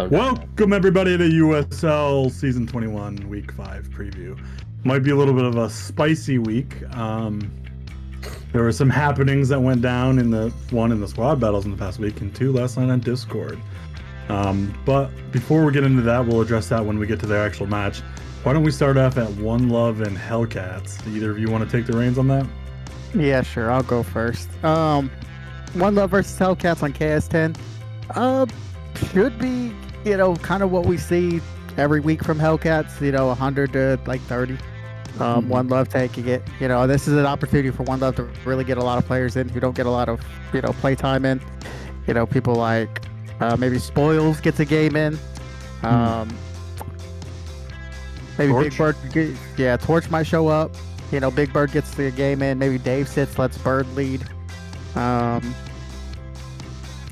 Welcome everybody to USL Season 21 Week 5 preview. Might be a little bit of a spicy week. There were some happenings that went down in the squad battles in the past week, and 2 last night on Discord. But before we get into that, we'll address that when we get to their actual match. Why don't we start off at One Love and Hellcats? Either of you want to take the reins on that? Yeah, sure. I'll go first. One Love versus Hellcats on KS10. Should be, kind of what we see every week from Hellcats, 100 to like 30. One Love taking it. This is an opportunity for One Love to really get a lot of players in who don't get a lot of, play time in. People like maybe Spoils gets a game in. Maybe Torch? Big Bird, Torch might show up. Big Bird gets the game in. Maybe Dave sits, lets Bird lead.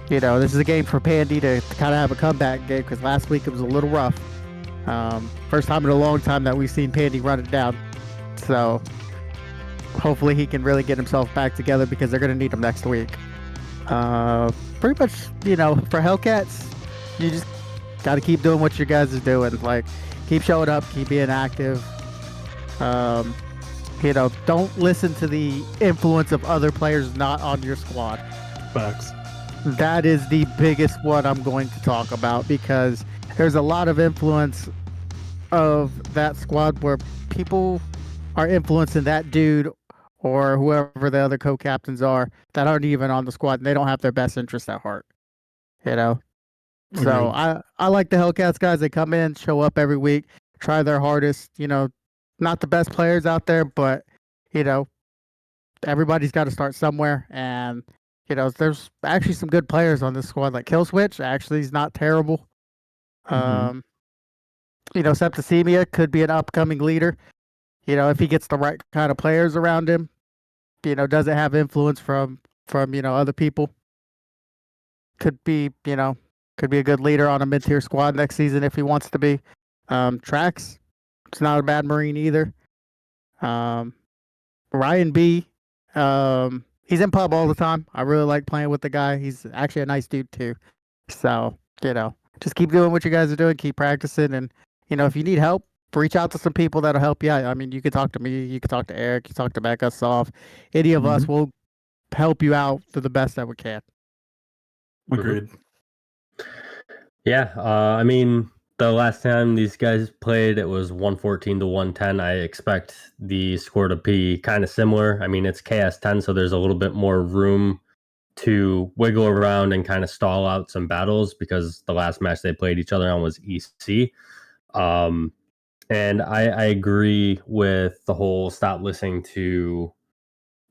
This is a game for Pandy to kind of have a comeback game because last week it was a little rough. First time in a long time that we've seen Pandy run it down. So hopefully he can really get himself back together because they're going to need him next week. Pretty much, for Hellcats, you just got to keep doing what you guys are doing. Like, keep showing up, keep being active. Don't listen to the influence of other players not on your squad. Facts. That is the biggest one I'm going to talk about because there's a lot of influence of that squad where people are influencing that dude or whoever the other co-captains are that aren't even on the squad and they don't have their best interest at heart. So I like the Hellcats guys. They come in, show up every week, try their hardest. Not the best players out there, but everybody's got to start somewhere. And there's actually some good players on this squad. Like Killswitch, actually, he's not terrible. Septicemia could be an upcoming leader. If he gets the right kind of players around him. Doesn't have influence from other people. Could be a good leader on a mid-tier squad next season if he wants to be. Trax, it's not a bad Marine either. Ryan B, he's in pub all the time. I really like playing with the guy. He's actually a nice dude too. So, just keep doing what you guys are doing. Keep practicing. And, if you need help, reach out to some people that'll help you out. I mean, you can talk to me. You can talk to Eric. You can talk to Becca, Soft. Any of us will help you out to the best that we can. Agreed. Yeah. The last time these guys played, it was 114 to 110. I expect the score to be kind of similar. It's KS10, so there's a little bit more room to wiggle around and kind of stall out some battles because the last match they played each other on was EC. And I agree with the whole stop listening to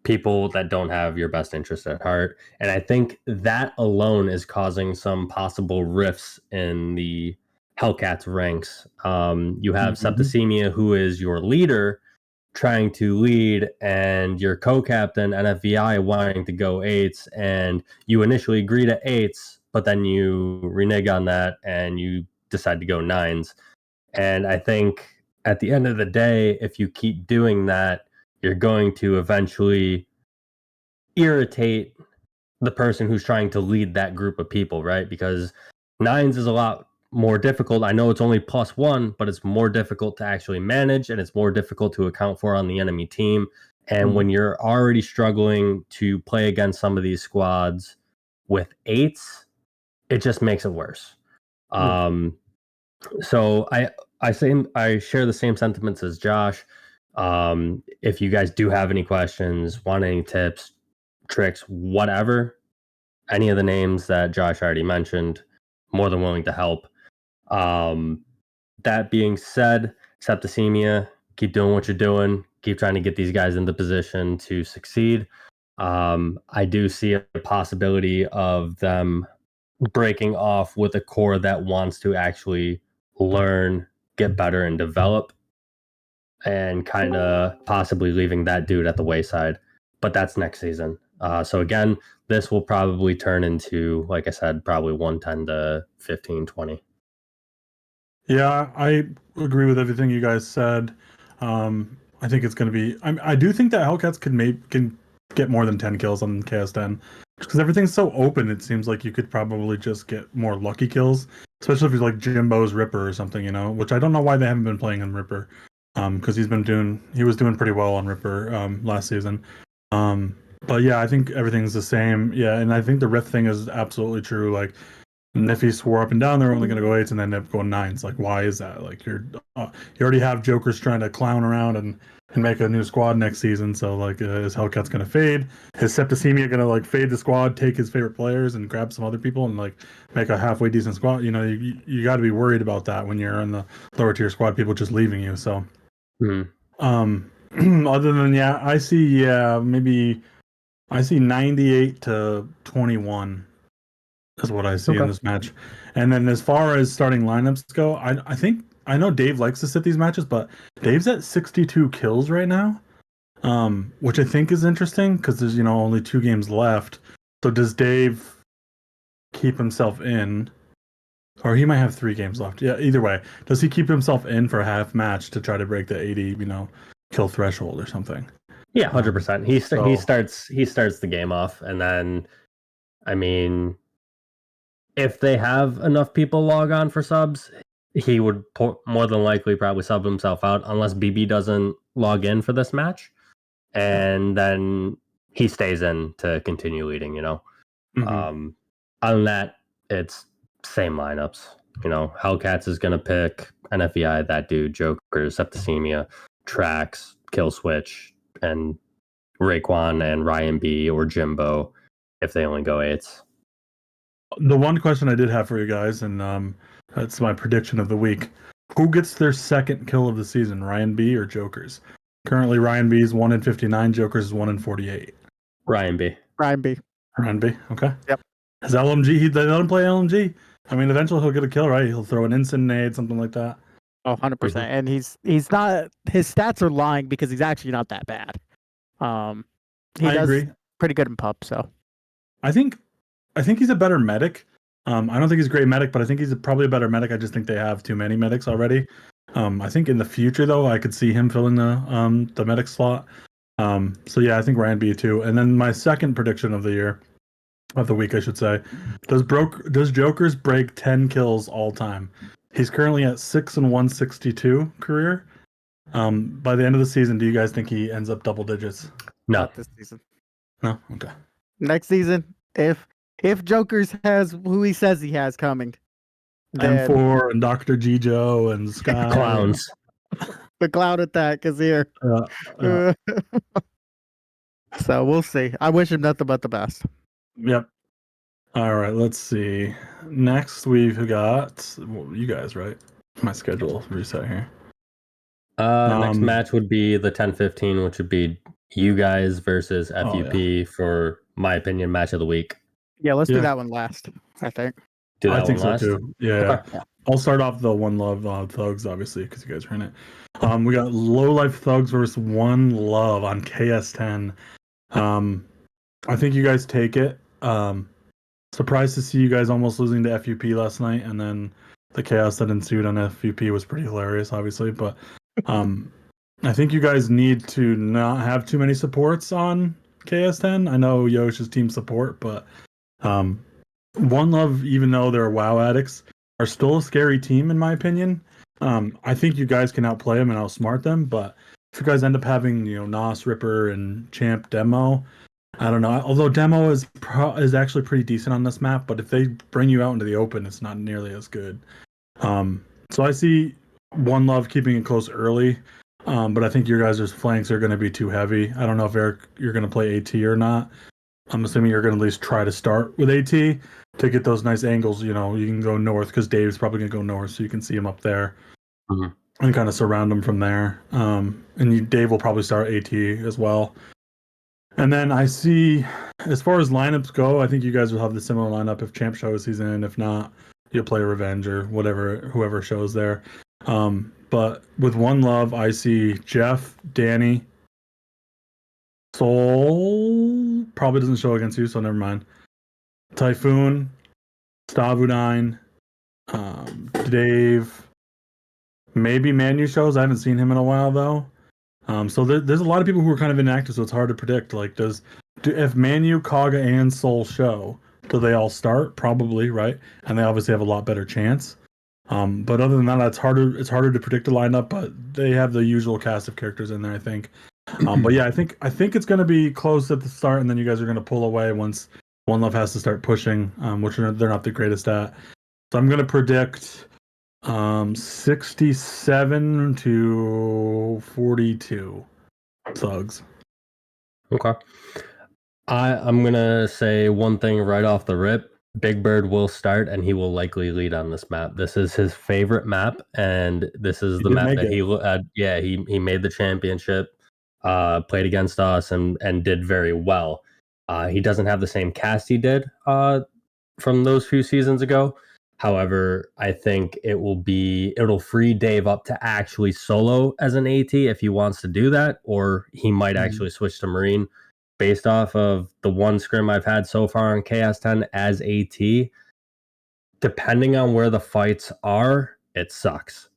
people that don't have your best interest at heart. And I think that alone is causing some possible rifts in the Hellcats ranks. You have Septicemia, who is your leader, trying to lead, and your co-captain NFVI wanting to go 8s, and you initially agree to 8s, but then you renege on that and you decide to go 9s. And I think at the end of the day, if you keep doing that, you're going to eventually irritate the person who's trying to lead that group of people, right? Because 9s is a lot more difficult. I know it's only +1, but it's more difficult to actually manage, and it's more difficult to account for on the enemy team. And when you're already struggling to play against some of these squads with 8s, it just makes it worse. So I share the same sentiments as Josh. If you guys do have any questions, want any tips, tricks, whatever, any of the names that Josh already mentioned, more than willing to help. That being said, Septicemia, keep doing what you're doing. Keep trying to get these guys in the position to succeed. I do see a possibility of them breaking off with a core that wants to actually learn, get better, and develop, and kind of possibly leaving that dude at the wayside. But that's next season. So again, this will probably turn into, like I said, probably 110 to 15, 20. Yeah, I agree with everything you guys said. I think it's going to be... I do think that Hellcats can get more than 10 kills on KS10. Because everything's so open, it seems like you could probably just get more lucky kills. especially if he's like Jimbo's Ripper or something, you know. Which I don't know why they haven't been playing him Ripper, because he was doing pretty well on Ripper last season. But yeah, I think everything's the same. Yeah, and I think the Rift thing is absolutely true. Like, Niffy swore up and down they're only going to go 8s and then end up going 9s. Like, why is that? Like, you already have Jokers trying to clown around and make a new squad next season. So, like, is Hellcats going to fade? Is Septicemia going to, like, fade the squad, take his favorite players and grab some other people and, like, make a halfway decent squad? You know, you got to be worried about that when you're in the lower tier squad, people just leaving you. So, other than, yeah, I see 98 to 21 is what I see in this match. And then as far as starting lineups go, I think I know Dave likes to sit these matches, but Dave's at 62 kills right now, which I think is interesting because there's only 2 games left. So does Dave keep himself in, or he might have 3 games left? Yeah, either way, does he keep himself in for a half match to try to break the 80 kill threshold or something? Yeah, 100%. He starts the game off, and then, I mean, if they have enough people log on for subs, he would more than likely probably sub himself out unless BB doesn't log in for this match, and then he stays in to continue leading. Other than that, it's same lineups. Hellcats is gonna pick NFEI, that dude, Joker, Septicemia, Trax, Kill Switch, and Raekwon and Ryan B or Jimbo if they only go 8s. The one question I did have for you guys, and that's my prediction of the week. Who gets their second kill of the season, Ryan B or Jokers? Currently, Ryan B is 1 in 59, Jokers is 1 in 48. Ryan B. Ryan B. Ryan B, okay. Yep. His LMG, they let him play LMG. I mean, eventually he'll get a kill, right? He'll throw an instant nade, something like that. Oh, 100%. And he's not, his stats are lying because he's actually not that bad. He does agree. Pretty good in pup, so. I think he's a better medic. I don't think he's a great medic, but I think he's probably a better medic. I just think they have too many medics already. I think in the future, though, I could see him filling the medic slot. So yeah, I think Ryan B too. And then my second prediction of the week, I should say, does Jokers break 10 kills all time? He's currently at 6 and 162 career. By the end of the season, do you guys think he ends up double digits? No. Not this season. No? Okay. Next season, if Jokers has who he says he has coming, then M4 and Dr. G Joe and Sky. Clowns. the cloud attack is here. So we'll see. I wish him nothing but the best. Yep. All right, let's see. Next, we've got you guys, right? My schedule reset here. Next match would be the 10-15, which would be you guys versus FUP for my opinion match of the week. Yeah, let's do that one last. I think. I think so too. Yeah. Okay. I'll start off the One Love Thugs, obviously, because you guys are in it. We got Lowlife Thugs versus One Love on KS10. I think you guys take it. Surprised to see you guys almost losing to FUP last night, and then the chaos that ensued on FUP was pretty hilarious, obviously. But I think you guys need to not have too many supports on KS10. I know Yosh is team support, but One Love, even though they're WoW addicts, are still a scary team in my opinion. I think you guys can outplay them and outsmart them, but if you guys end up having Nos, Ripper, and Champ Demo, I don't know. Although Demo is actually pretty decent on this map, but if they bring you out into the open, it's not nearly as good. So I see One Love keeping it close early, but I think your guys' flanks are going to be too heavy. I don't know if Eric, you're going to play AT or not. I'm assuming you're going to at least try to start with AT to get those nice angles. You can go north because Dave's probably going to go north, so you can see him up there and kind of surround him from there. And Dave will probably start AT as well. And then I see, as far as lineups go, I think you guys will have the similar lineup if Champ shows he's in. If not, you'll play Revenge or whoever shows there. But with One Love, I see Jeff, Danny, Soul probably doesn't show against you, so never mind. Typhoon, Stavudine, Dave, maybe Manu shows. I haven't seen him in a while though. So there's a lot of people who are kind of inactive, so it's hard to predict. Like, if Manu, Kaga, and Soul show, Do they all start? Probably, right? And they obviously have a lot better chance. But other than that, it's harder to predict a lineup, but they have the usual cast of characters in there, I think. But yeah, I think it's going to be close at the start, and then you guys are going to pull away once One Love has to start pushing, which they're not the greatest at. So I'm going to predict 67 to 42 Thugs. Okay. I'm gonna say one thing right off the rip. Big Bird will start, and he will likely lead on this map. This is his favorite map, and this is the map that he made the championship, played against us, and did very well. He doesn't have the same cast he did from those few seasons ago. However, I think it'll free Dave up to actually solo as an AT if he wants to do that, or he might actually switch to Marine. Based off of the one scrim I've had so far on KS10 as AT, depending on where the fights are, it sucks.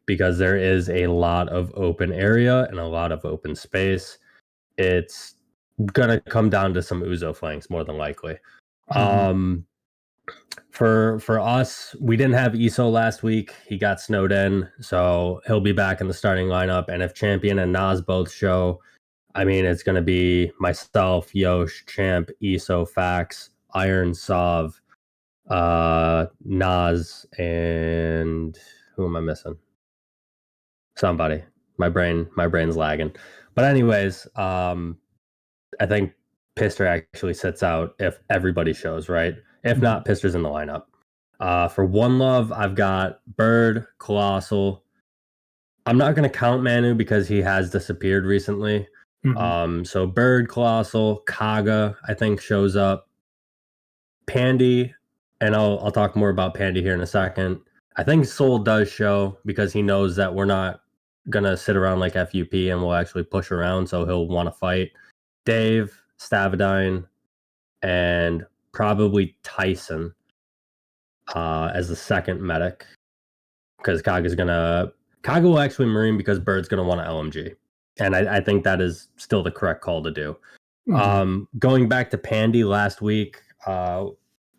Because there is a lot of open area and a lot of open space. It's gonna come down to some Uzo flanks more than likely. For us, we didn't have ESO last week. He got snowed in, so he'll be back in the starting lineup. And if Champion and Nas both show, I mean, it's going to be myself, Yosh, Champ, ESO, Fax, Iron, Sov, Nas, and who am I missing? Somebody. My brain's lagging. But anyways, I think Pister actually sits out if everybody shows, right? If not, Pister's in the lineup. For One Love, I've got Bird, Colossal. I'm not going to count Manu because he has disappeared recently. So Bird, Colossal, Kaga, I think shows up. Pandy, and I'll talk more about Pandy here in a second. I think Soul does show because he knows that we're not gonna sit around like FUP and we'll actually push around, so he'll want to fight. Dave, Stavadine, and probably Tyson as the second medic. Because Kaga will actually Marine because Bird's gonna want to LMG. And I think that is still the correct call to do. Going back to Pandy last week,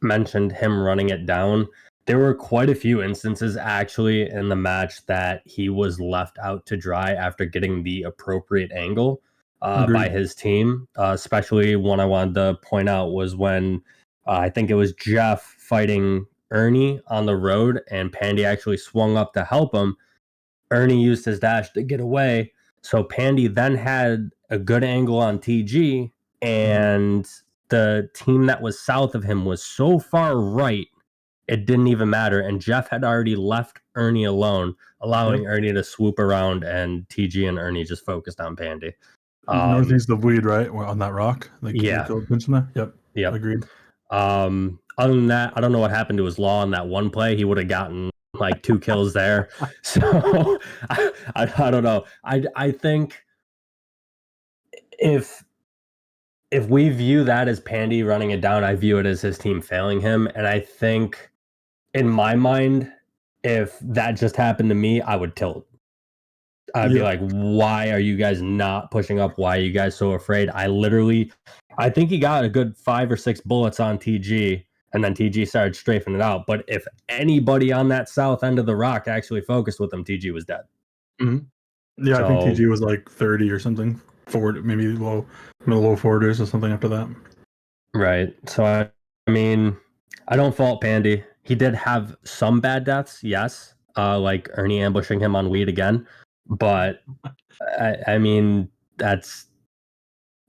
mentioned him running it down. There were quite a few instances actually in the match that he was left out to dry after getting the appropriate angle by his team. Especially one I wanted to point out was when I think it was Jeff fighting Ernie on the road, and Pandy actually swung up to help him. Ernie used his dash to get away. So Pandy then had a good angle on TG, and the team that was south of him was so far right, it didn't even matter. And Jeff had already left Ernie alone, allowing Ernie to swoop around, and TG and Ernie just focused on Pandy. Northeast of Weed, right? On that rock? Like, yeah. Yep. Agreed. Other than that, I don't know what happened to his law on that one play. He would have gotten like 2 kills there. So I don't know. I think if we view that as Pandy running it down, I view it as his team failing him. And I think in my mind, if that just happened to me, I would tilt. I'd be like, why are you guys not pushing up? Why are you guys so afraid? I think he got a good 5 or 6 bullets on TG, and then TG started strafing it out. But if anybody on that south end of the rock actually focused with him, TG was dead. Yeah, so, I think TG was like 30 or something forward, maybe low 40s or something after that. Right. So I mean, I don't fault Pandy. He did have some bad deaths, yes. Like Ernie ambushing him on weed again. But I mean, that's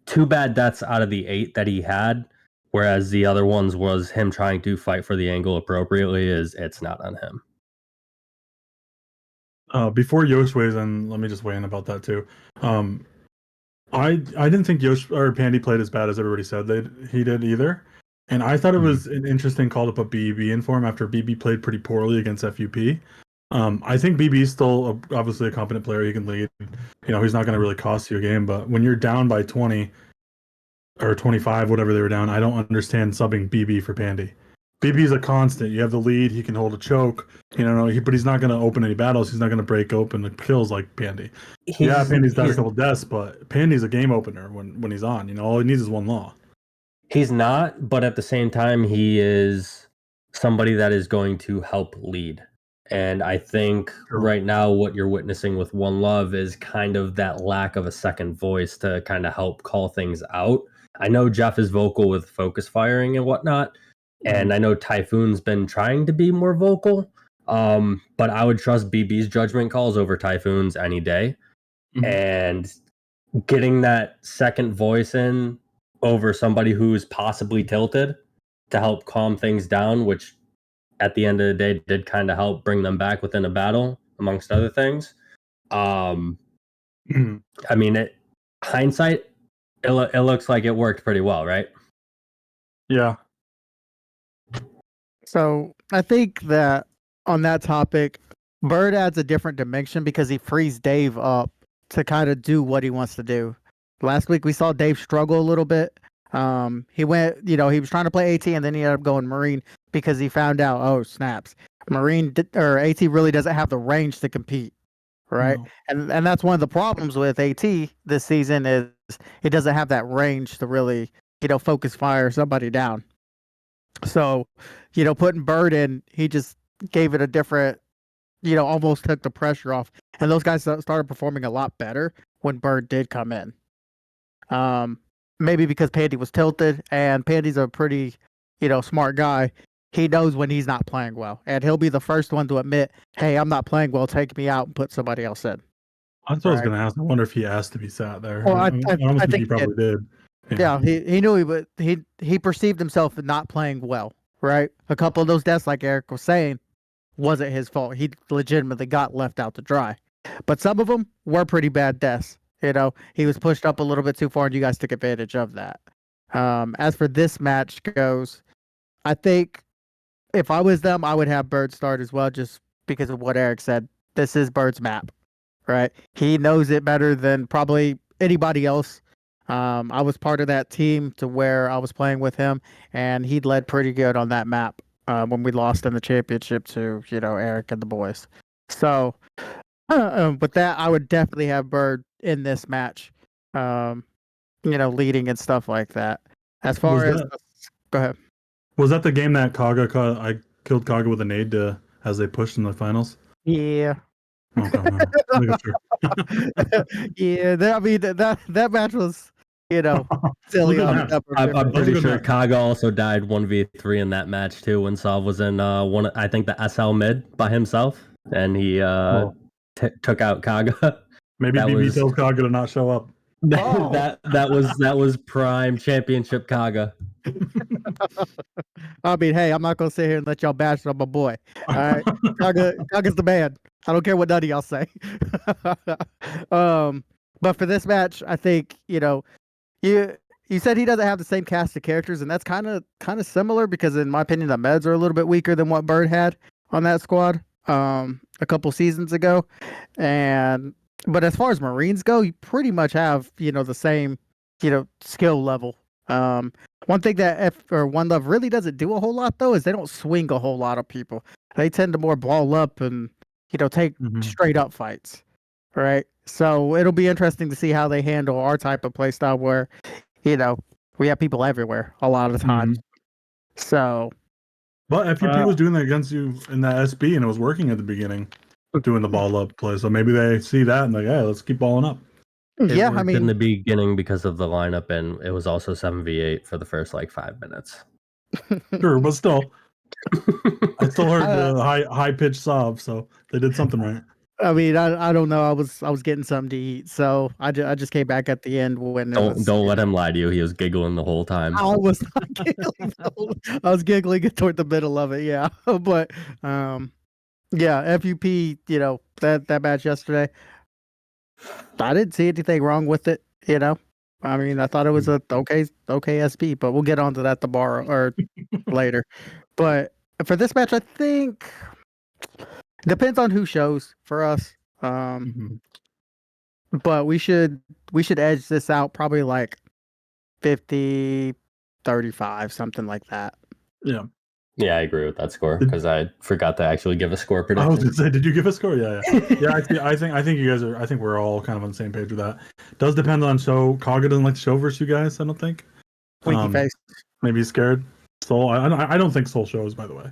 2 bad deaths out of the 8 that he had, whereas the other ones was him trying to fight for the angle appropriately. It's not on him. Before Yosh weighs in, let me just weigh in about that too. I didn't think Yosh or Pandy played as bad as everybody said he did either, and I thought it was an interesting call to put BB in for him after BB played pretty poorly against FUP. I think BB is still obviously a competent player. He can lead. He's not going to really cost you a game. But when you're down by 20 or 25, whatever they were down, I don't understand subbing BB for Pandy. BB's a constant. You have the lead. He can hold a choke. But he's not going to open any battles. He's not going to break open the kills like Pandy. Pandy's done a couple deaths, but Pandy's a game opener when he's on. All he needs is one law. He's not, but at the same time, he is somebody that is going to help lead. And I think right now what you're witnessing with One Love is kind of that lack of a second voice to kind of help call things out. I know Jeff is vocal with focus firing and whatnot, and I know Typhoon's been trying to be more vocal, but I would trust BB's judgment calls over Typhoon's any day. And getting that second voice in over somebody who's possibly tilted to help calm things down, which at the end of the day did kind of help bring them back within a battle, amongst other things. I mean, hindsight, it looks like it worked pretty well, right? Yeah. So I think that on that topic, Bird adds a different dimension because he frees Dave up to kind of do what he wants to do. Last week we saw Dave struggle a little bit. He went, he was trying to play AT and then he ended up going Marine because he found out, oh snaps, AT really doesn't have the range to compete, right? No. And that's one of the problems with AT this season is it doesn't have that range to really, focus fire somebody down. So, putting Bird in, he just gave it a different, almost took the pressure off. And those guys started performing a lot better when Bird did come in. Maybe because Pandy was tilted, and Pandy's a pretty, smart guy. He knows when he's not playing well, and he'll be the first one to admit, "Hey, I'm not playing well. Take me out and put somebody else in." That's what I was going to ask. I wonder if he asked to be sat there. Well, I think he probably did. Yeah, he knew he perceived himself not playing well, right? A couple of those deaths, like Eric was saying, wasn't his fault. He legitimately got left out to dry. But some of them were pretty bad deaths. He was pushed up a little bit too far, and you guys took advantage of that. As for this match goes, I think if I was them, I would have Bird start as well, just because of what Eric said. This is Bird's map, right? He knows it better than probably anybody else. I was part of that team to where I was playing with him, and he led pretty good on that map when we lost in the championship to, Eric and the boys. So with that, I would definitely have Bird in this match, leading and stuff like that. As far as... Go ahead. Was that the game that I killed Kaga with a nade as they pushed in the finals? Yeah. Okay. Yeah, that match was, silly. I'm pretty sure Kaga also died 1v3 in that match too when Salv was in I think the SL mid by himself, and he took out Kaga. Maybe BB tells Kaga to not show up. that was prime championship Kaga. I mean, hey, I'm not gonna sit here and let y'all bash on my boy. All right, Kaga's the man. I don't care what none of y'all say. But for this match, I think you said he doesn't have the same cast of characters, and that's kind of similar because, in my opinion, the Meds are a little bit weaker than what Bird had on that squad a couple seasons ago. But as far as Marines go, you pretty much have the same skill level. One thing that One Love really doesn't do a whole lot though is they don't swing a whole lot of people. They tend to more ball up and take straight up fights, right? So it'll be interesting to see how they handle our type of play style where we have people everywhere a lot of the times. So, but FUP was doing that against you in that SB and it was working at the beginning, doing the ball up play. So maybe they see that and like, hey, let's keep balling up. It worked in the beginning because of the lineup, and it was also 7v8 for the first 5 minutes. Sure, but still, I still heard the high pitched sob, so they did something right. I mean, I don't know. I was getting something to eat, so I just came back at the end when don't let him lie to you. He was giggling the whole time. I was not giggling. I was giggling toward the middle of it, yeah. But FUP, that match yesterday, I didn't see anything wrong with it. I mean, I thought it was a okay SB, but we'll get onto that tomorrow or later. But for this match, I think depends on who shows for us. But we should edge this out probably 50-35, something like that. Yeah. Yeah, I agree with that score because I forgot to actually give a score prediction. I was gonna say, did you give a score? Yeah. I think you guys are. I think we're all kind of on the same page with that. It does depend on show. Kaga doesn't like to show versus you guys. I don't think. Winky face. Maybe he's scared. Soul, I don't think Soul shows, by the way.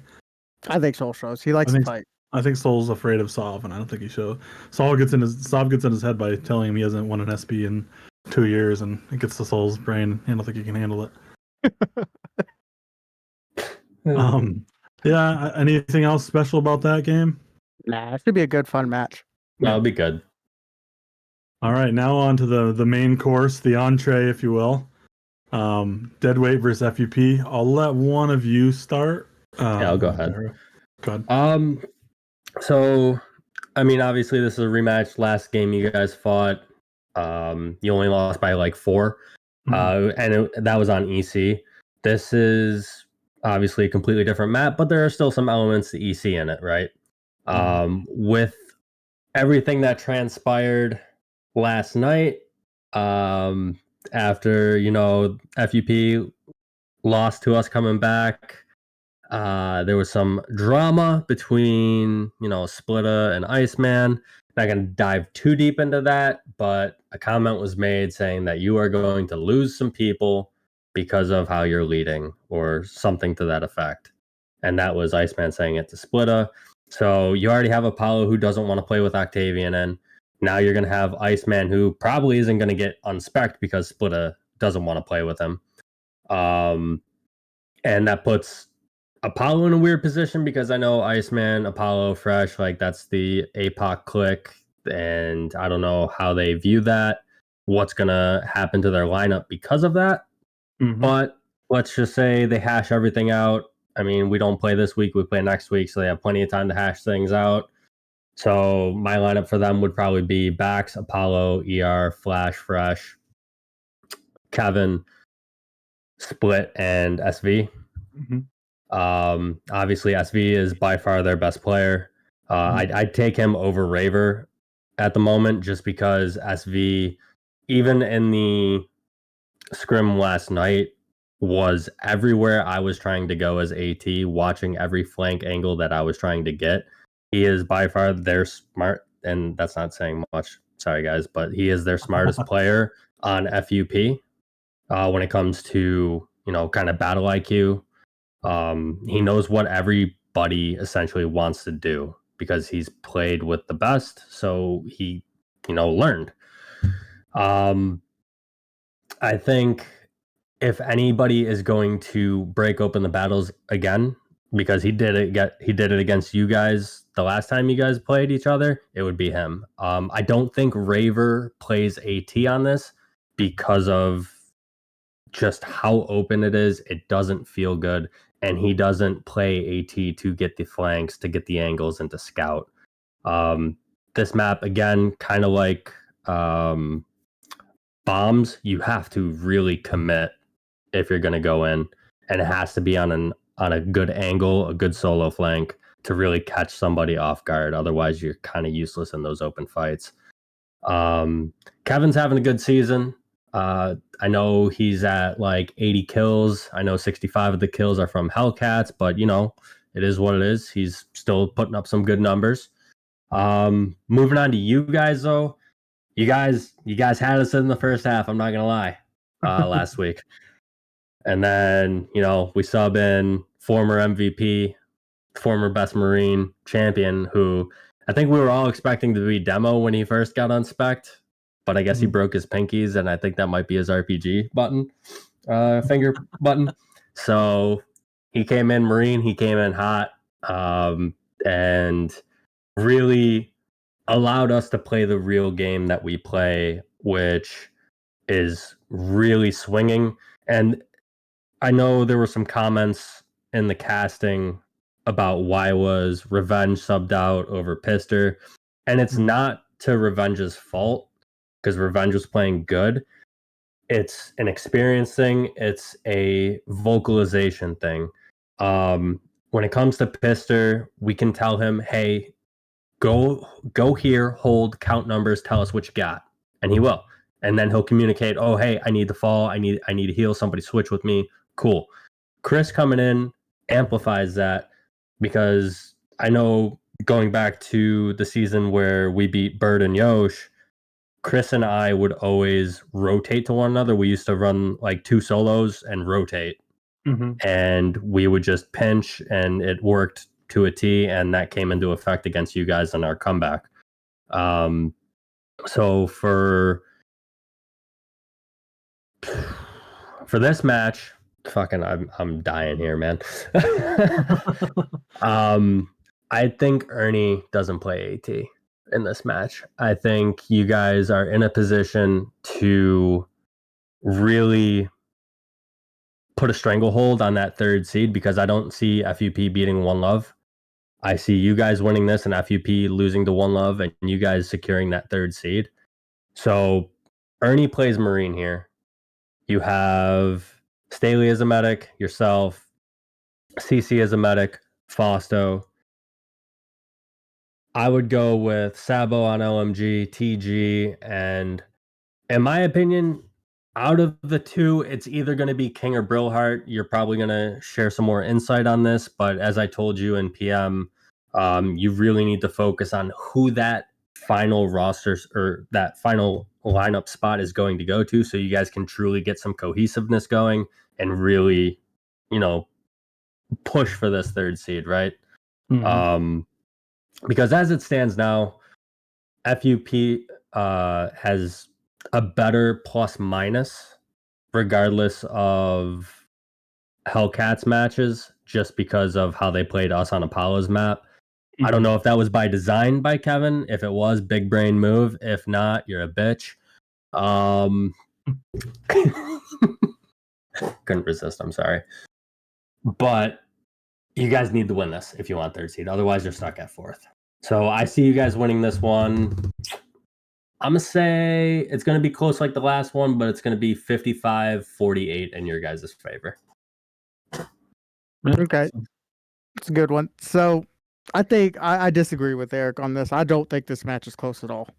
I think Soul shows. He likes to fight. I think Soul's afraid of Sov, and I don't think he shows. Sov gets in his head by telling him he hasn't won an SP in 2 years, and it gets to Soul's brain. I don't think he can handle it. Yeah. Anything else special about that game? Nah, it should be a good, fun match. That'll be good. All right, now on to the main course, the entree, if you will. Deadweight versus FUP. I'll let one of you start. Yeah, I'll go ahead. Go ahead. So, I mean, obviously, this is a rematch. Last game you guys fought, you only lost by like 4, and that was on EC. This is obviously a completely different map, but there are still some elements to EC in it, right? With everything that transpired last night, after FUP lost to us coming back. There was some drama between, Splitta and Iceman. Not going to dive too deep into that, but a comment was made saying that you are going to lose some people because of how you're leading, or something to that effect. And that was Iceman saying it to Splitta. So you already have Apollo who doesn't want to play with Octavian, and now you're going to have Iceman who probably isn't going to get unspec'd because Splitta doesn't want to play with him. And that puts Apollo in a weird position, because I know Iceman, Apollo, Fresh, like that's the APOC clique, and I don't know how they view that, what's going to happen to their lineup because of that. But let's just say they hash everything out. I mean, we don't play this week, we play next week, so they have plenty of time to hash things out. So my lineup for them would probably be Bax, Apollo, ER, Flash, Fresh, Kevin, Split, and SV. Obviously, SV is by far their best player. I'd take him over Raver at the moment, just because SV, even in the scrim last night, was everywhere I was trying to go as AT, watching every flank angle that I was trying to get. He is by far their smart, and that's not saying much, sorry guys, but he is their smartest player on FUP when it comes to, kind of battle IQ. He knows what everybody essentially wants to do, because he's played with the best, so he, learned. I think if anybody is going to break open the battles again, because he did it against you guys the last time you guys played each other, it would be him. I don't think Raver plays AT on this because of just how open it is. It doesn't feel good, and he doesn't play AT to get the flanks, to get the angles, and to scout. This map, again, kind of like bombs, you have to really commit if you're going to go in, and it has to be on a good angle, a good solo flank, to really catch somebody off guard. Otherwise, you're kind of useless in those open fights. Kevin's having a good season. I know he's at like 80 kills. I know 65 of the kills are from Hellcats, but it is what it is. He's still putting up some good numbers. Moving on to you guys, though. You guys had us in the first half, I'm not gonna lie, last week. And then, we sub in former MVP, former best Marine champion, who I think we were all expecting to be Demo when he first got unspec'd, but I guess he broke his pinkies, and I think that might be his RPG button, finger button. So he came in Marine, he came in hot, and really allowed us to play the real game that we play, which is really swinging. And I know there were some comments in the casting about why was Revenge subbed out over Pister, and it's not to Revenge's fault, because Revenge was playing good. It's an experience thing. It's a vocalization thing. When it comes to Pister, we can tell him, hey, go here, hold, count numbers, tell us what you got, and he will. And then he'll communicate, oh, hey, I need to fall, I need to heal, somebody switch with me. Cool. Chris coming in amplifies that, because I know going back to the season where we beat Bird and Yosh, Chris and I would always rotate to one another. We used to run like 2 solos and rotate, and we would just pinch, and it worked to a T, and that came into effect against you guys in our comeback. So for this match, fucking, I'm dying here, man. I think Ernie doesn't play AT in this match. I think you guys are in a position to really put a stranglehold on that 3rd seed, because I don't see FUP beating One Love. I see you guys winning this and FUP losing to One Love, and you guys securing that 3rd seed. So Ernie plays Marine here. You have Staley as a medic, yourself, CC as a medic, Fausto. I would go with Sabo on LMG, TG, and in my opinion, out of the 2, it's either going to be King or Brillhart. You're probably going to share some more insight on this, but as I told you in PM, you really need to focus on who that final roster or that final lineup spot is going to go to, so you guys can truly get some cohesiveness going and really, push for this 3rd seed, right? Because as it stands now, FUP has a better plus minus regardless of Hellcats matches, just because of how they played us on Apollo's map. I don't know if that was by design by Kevin. If it was, big brain move. If not, you're a bitch. Couldn't resist, I'm sorry. But you guys need to win this if you want 3rd seed. Otherwise, you're stuck at 4th. So I see you guys winning this one. I'm going to say it's going to be close like the last one, but it's going to be 55-48 in your guys' favor. Okay. It's a good one. So I think I disagree with Eric on this. I don't think this match is close at all.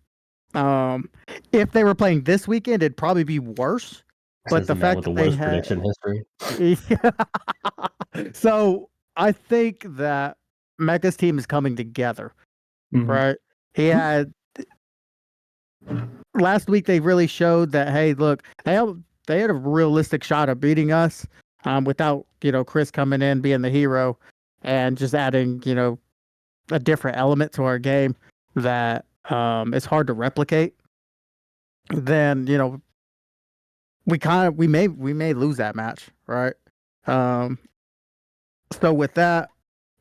If they were playing this weekend, it'd probably be worse. But the fact that they had prediction history. So I think that Mecha's team is coming together, right? He had last week. They really showed that, hey, look, they had a realistic shot of beating us without Chris coming in being the hero and just adding a different element to our game that is hard to replicate. Then we may lose that match, right? So with that,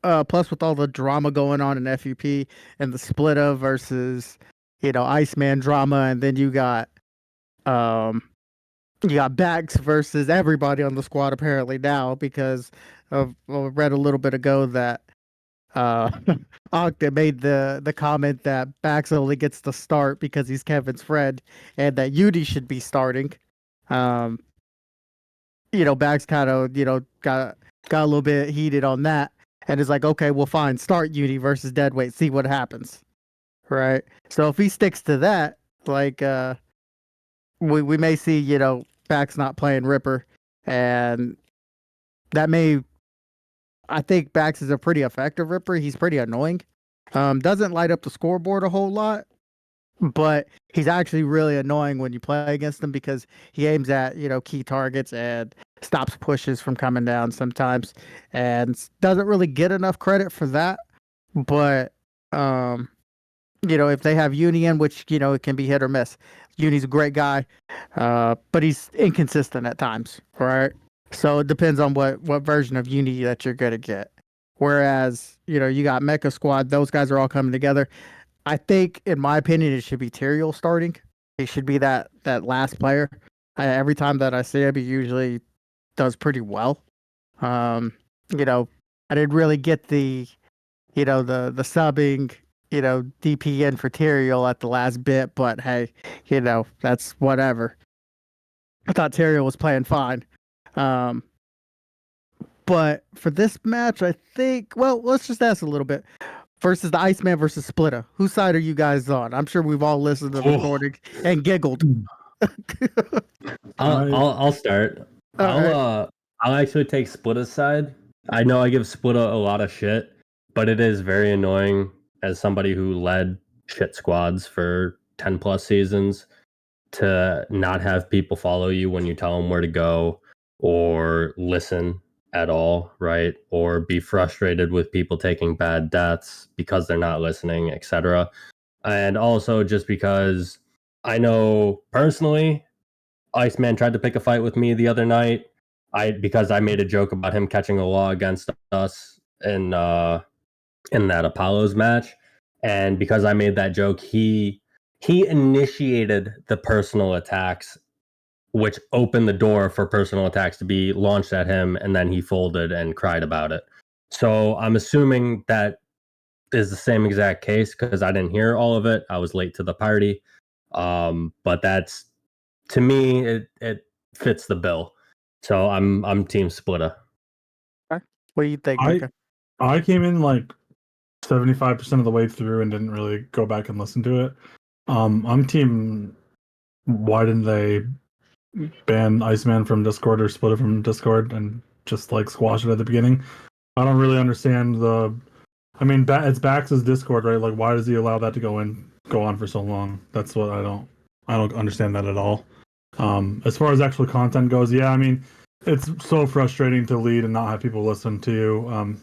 plus with all the drama going on in FUP and the Splitta versus Iceman drama, and then you got Bax versus everybody on the squad apparently now, because I read a little bit ago that Ogden made the comment that Bax only gets to start because he's Kevin's friend, and that Udi should be starting. Bax kind of got a little bit heated on that, and is like, okay, well, fine, start Udi versus Deadweight, see what happens, right? So if he sticks to that, like we may see Bax not playing Ripper, and that may. I think Bax is a pretty effective Ripper. He's pretty annoying. Doesn't light up the scoreboard a whole lot, but he's actually really annoying when you play against him, because he aims at key targets and stops pushes from coming down sometimes, and doesn't really get enough credit for that. But if they have Uni in, which it can be hit or miss. Uni's a great guy, but he's inconsistent at times, right? So it depends on what version of Uni that you're gonna get. Whereas you got Mecha Squad; those guys are all coming together. I think, in my opinion, it should be Tyrael starting. He should be that last player. Every time that I see him, he usually does pretty well. I didn't really get the subbing, DPN for Tyrael at the last bit, but hey, that's whatever. I thought Tyrael was playing fine. But for this match, I think, well, let's just ask a little bit. Versus the Iceman versus Splitta. Whose side are you guys on? I'm sure we've all listened to the recording and giggled. I'll start. I'll actually take Splitta's side. I know I give Splitta a lot of shit, but it is very annoying as somebody who led shit squads for 10 plus seasons to not have people follow you when you tell them where to go or listen at all, right? Or be frustrated with people taking bad deaths because they're not listening, etc. And also just because I know personally, Iceman tried to pick a fight with me the other night. Because I made a joke about him catching a law against us in that Apollo's match, and because I made that joke, he initiated the personal attacks, which opened the door for personal attacks to be launched at him, and then he folded and cried about it. So I'm assuming that is the same exact case because I didn't hear all of it. I was late to the party. But that's, to me, it fits the bill. So I'm team Splitta. What do you think, I Mika? I came in like 75% of the way through and didn't really go back and listen to it. I'm team. Why didn't they ban Iceman from Discord or split it from Discord and just like squash it at the beginning? I don't really understand the. I mean, it's Bax's Discord, right? Like, why does he allow that to go on for so long? That's what I don't understand that at all. As far as actual content goes, yeah, I mean, it's so frustrating to lead and not have people listen to you.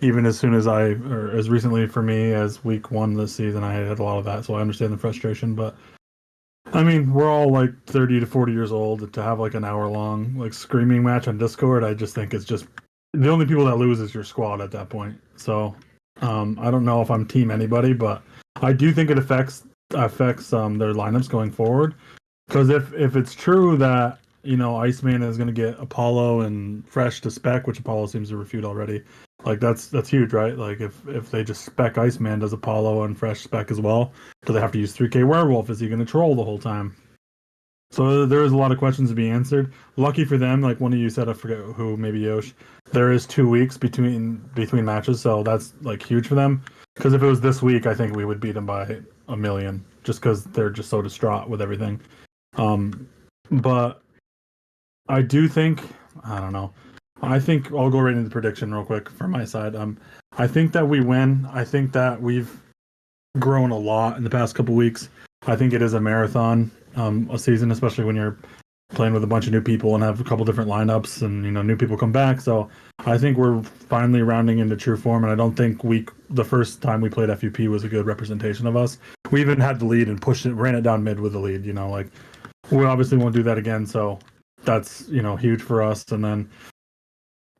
Even as soon as or as recently for me as week 1 this season, I had a lot of that, so I understand the frustration. But I mean, we're all like 30 to 40 years old. To have like an hour long like screaming match on Discord, I just think it's just the only people that lose is your squad at that point. So I don't know if I'm team anybody, but I do think it affects their lineups going forward. Because if it's true that Iceman is going to get Apollo and Fresh to spec, which Apollo seems to refute already, like that's huge, right? Like if they just spec Iceman, does Apollo and Fresh spec as well? Do they have to use 3K Werewolf? Is he going to troll the whole time? So there is a lot of questions to be answered. Lucky for them, like one of you said, I forget who, maybe Yosh. There is 2 weeks between matches, so that's like huge for them. Because if it was this week, I think we would beat them by a million, just because they're just so distraught with everything. But I do think, I don't know. I think I'll go right into the prediction real quick from my side. I think that we win. I think that we've grown a lot in the past couple weeks. I think it is a marathon, a season, especially when you're playing with a bunch of new people and have a couple different lineups and new people come back. So I think we're finally rounding into true form, and I don't think the first time we played FUP was a good representation of us. We even had the lead and ran it down mid with the lead. Like we obviously won't do that again. So that's huge for us. And then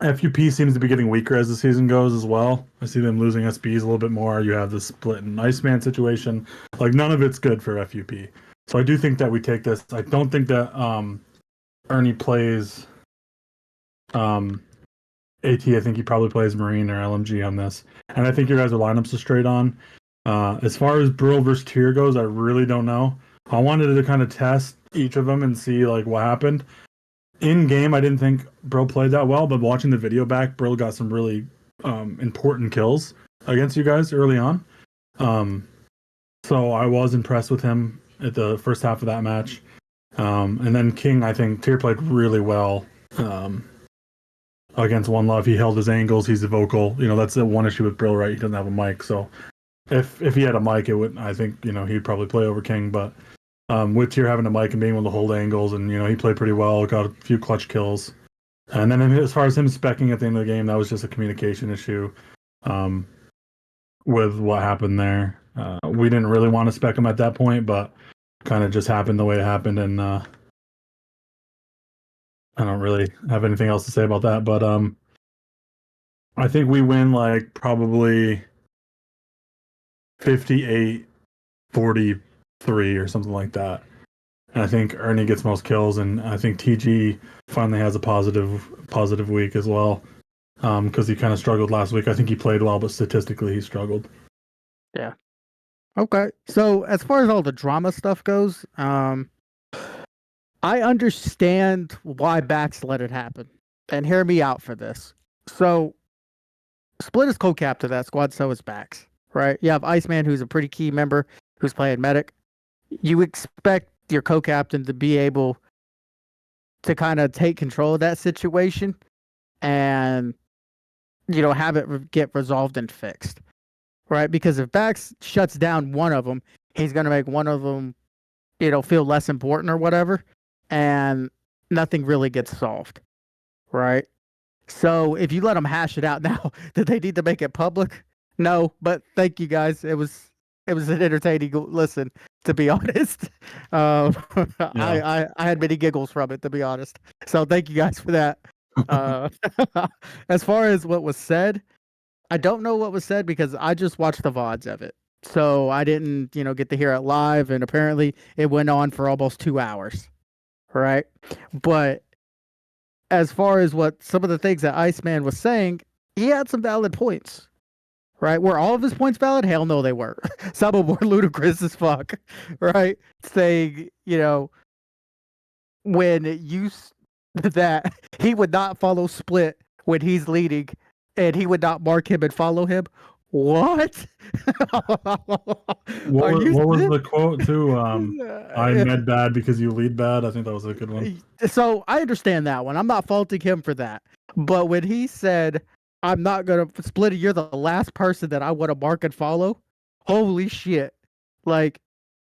FUP seems to be getting weaker as the season goes as well. I see them losing SBs a little bit more. You have the split and Iceman situation. Like none of it's good for FUP. So I do think that we take this. I don't think that Ernie plays AT. I think he probably plays Marine or LMG on this. And I think your guys' lineups are straight on. As far as Brill versus Tier goes, I really don't know. I wanted to kind of test each of them and see like what happened. In game, I didn't think Brill played that well, but watching the video back, Brill got some really important kills against you guys early on. So I was impressed with him at the first half of that match. And then King, I think Tier played really well against One Love. He held his angles. He's vocal. That's the one issue with Brill, right? He doesn't have a mic. So if he had a mic, it would. I think he'd probably play over King. But with Tier having a mic and being able to hold angles, and he played pretty well. Got a few clutch kills. And then as far as him specking at the end of the game, that was just a communication issue with what happened there. We didn't really want to spec him at that point, but kind of just happened the way it happened, and I don't really have anything else to say about that. But I think we win like probably 58-43 or something like that. And I think Ernie gets most kills, and I think TG finally has a positive week as well, because he kind of struggled last week. I think he played well, but statistically he struggled. Yeah. Okay. So as far as all the drama stuff goes, I understand why Bax let it happen. And hear me out for this. So Split is co-cap to that squad, so is Bax. Right? You have Iceman, who's a pretty key member, who's playing medic. You expect your co-captain to be able to kind of take control of that situation and have it get resolved and fixed. Right? Because if Bax shuts down one of them, he's going to make one of them, feel less important or whatever, and nothing really gets solved, right? So if you let them hash it out now, did they need to make it public? No, but thank you guys. It was an entertaining listen, to be honest. I had many giggles from it, to be honest. So thank you guys for that. Uh, as far as what was said, I don't know what was said because I just watched the VODs of it. So I didn't, get to hear it live, and apparently it went on for almost 2 hours, right? But as far as what some of the things that Iceman was saying, he had some valid points, right? Were all of his points valid? Hell no, they were. Some of them were ludicrous as fuck, right? Saying, when you that he would not follow Split when he's leading, and he would not mark him and follow him. What? What was the quote too? I med bad because you lead bad. I think that was a good one. So I understand that one. I'm not faulting him for that. But when he said, I'm not going to split it, you're the last person that I want to mark and follow. Holy shit. Like,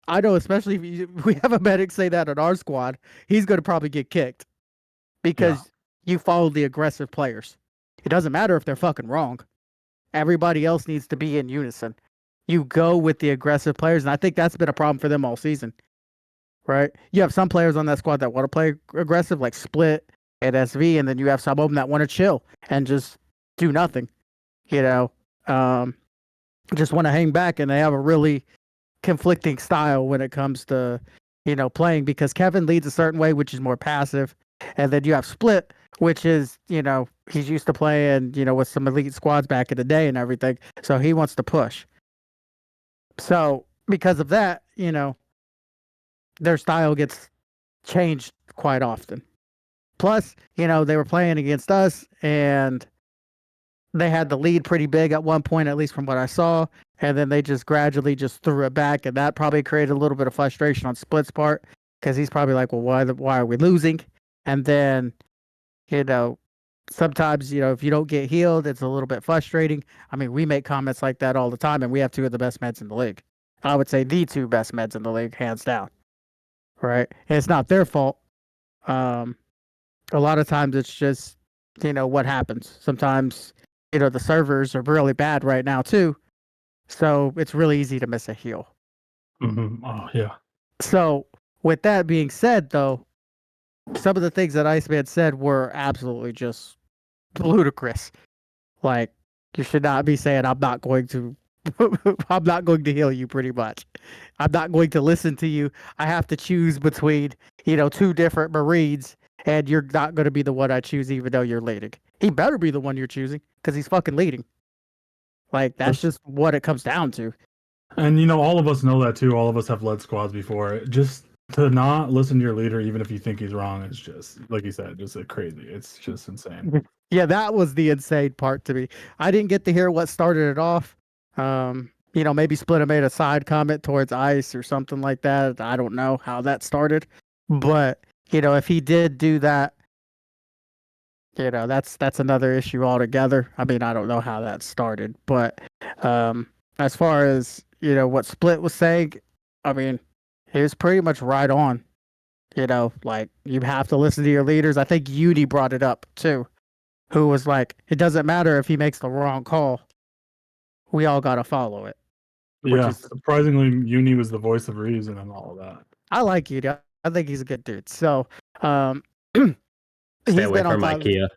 I know, especially if we have a medic say that in our squad, he's going to probably get kicked because you follow the aggressive players. It doesn't matter if they're fucking wrong. Everybody else needs to be in unison. You go with the aggressive players, and I think that's been a problem for them all season. Right? You have some players on that squad that want to play aggressive, like Split and SV, and then you have some of them that want to chill and just do nothing. Just want to hang back, and they have a really conflicting style when it comes to, playing, because Kevin leads a certain way, which is more passive, and then you have Split, which is, he's used to playing, with some elite squads back in the day and everything, so he wants to push. So because of that, their style gets changed quite often. Plus, they were playing against us, and they had the lead pretty big at one point, at least from what I saw, and then they just gradually just threw it back, and that probably created a little bit of frustration on Split's part, because he's probably like, well, why are we losing? And then, sometimes, if you don't get healed, it's a little bit frustrating. I mean, we make comments like that all the time, and we have two of the best meds in the league. I would say the two best meds in the league, hands down. Right? And it's not their fault. A lot of times it's just, what happens. Sometimes, the servers are really bad right now too. So it's really easy to miss a heal. Mm-hmm. Oh, yeah. So with that being said, though, some of the things that Iceman said were absolutely just ludicrous. Like, you should not be saying, I'm not going to heal you, pretty much. I'm not going to listen to you. I have to choose between, two different Marines, and you're not going to be the one I choose, even though you're leading. He better be the one you're choosing, because he's fucking leading. Like, that's just what it comes down to. And, all of us know that, too. All of us have led squads before. Just to not listen to your leader, even if you think he's wrong, is just, like you said, just crazy. It's just insane. Yeah, that was the insane part to me. I didn't get to hear what started it off. Maybe Splitter made a side comment towards Ice or something like that. I don't know how that started. But, if he did do that, that's another issue altogether. I mean, I don't know how that started. But as far as, what Split was saying, I mean, he was pretty much right on. Like, you have to listen to your leaders. I think Udi brought it up, too, who was like, it doesn't matter if he makes the wrong call. We all got to follow it. Yeah, surprisingly, Uni was the voice of reason and all of that. I like Udi. I think he's a good dude. So, stay away from IKEA.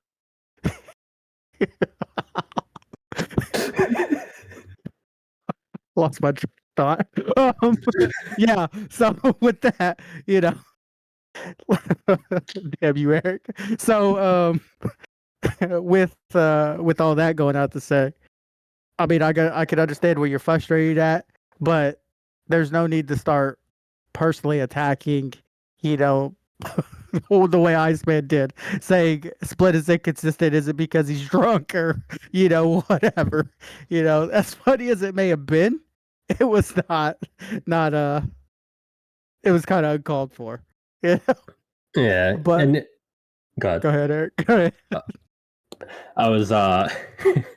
Lost my thought. Yeah. So with that, damn you, Eric. So, with all that going out to say, I mean, I can understand where you're frustrated at, but there's no need to start personally attacking, the way Iceman did, saying Split is inconsistent. Is it because he's drunk or, whatever? As funny as it may have been, it was not, it was kind of uncalled for. Yeah. But go go ahead, Eric. Go ahead. I was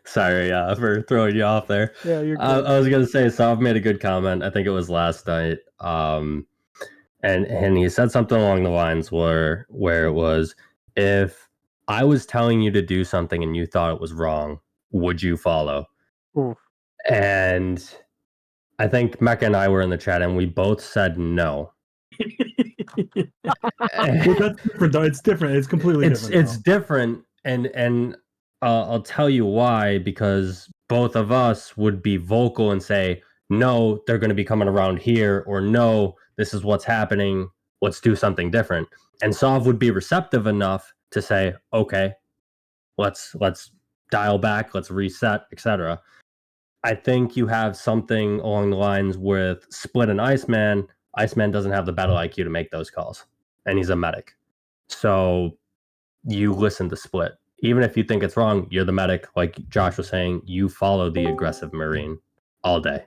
sorry for throwing you off there. Yeah, you're good. I was gonna say, Sav made a good comment. I think it was last night. And he said something along the lines where it was, if I was telling you to do something and you thought it was wrong, would you follow? Ooh. And I think Mecca and I were in the chat and we both said no. Well, that's different though. It's different. It's completely different. It's different, and I'll tell you why. Because both of us would be vocal and say, no, they're going to be coming around here, or no, this is what's happening. Let's do something different. And Sav would be receptive enough to say, okay, let's dial back, let's reset, etc. I think you have something along the lines with Split and Iceman. Iceman doesn't have the battle IQ to make those calls, and he's a medic. So you listen to Split. Even if you think it's wrong, you're the medic. Like Josh was saying, you follow the aggressive Marine all day.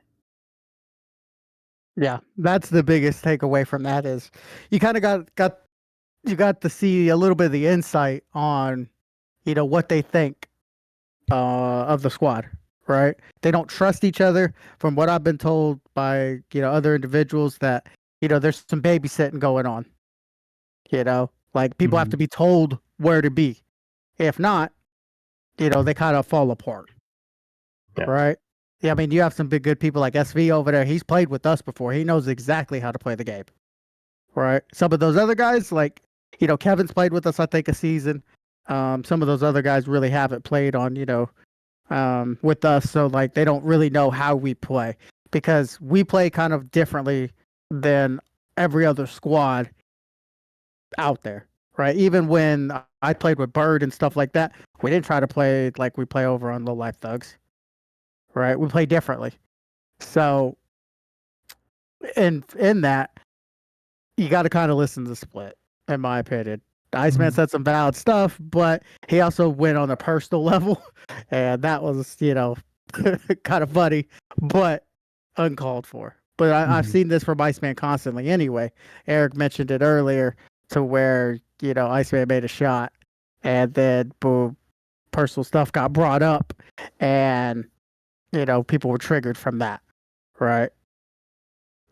Yeah, that's the biggest takeaway from that is you kind of got to see a little bit of the insight on, what they think of the squad, right? They don't trust each other. From what I've been told by other individuals, that there's some babysitting going on. Like people have to be told where to be. If not, they kind of fall apart, right? Yeah, I mean, you have some big good people like SV over there. He's played with us before. He knows exactly how to play the game, right? Some of those other guys, like Kevin's played with us, I think, a season. Some of those other guys really haven't played on, with us, so like they don't really know how we play because we play kind of differently than every other squad out there, right? Even when I played with Bird and stuff like that, we didn't try to play like we play over on Lowlife Thugs, right? We play differently. So, in that, you got to kind of listen to Split, in my opinion. Iceman said some valid stuff, but he also went on a personal level, and that was, kind of funny, but uncalled for. But I've seen this from Iceman constantly anyway. Eric mentioned it earlier to where, Iceman made a shot, and then boom, personal stuff got brought up, and, people were triggered from that, right?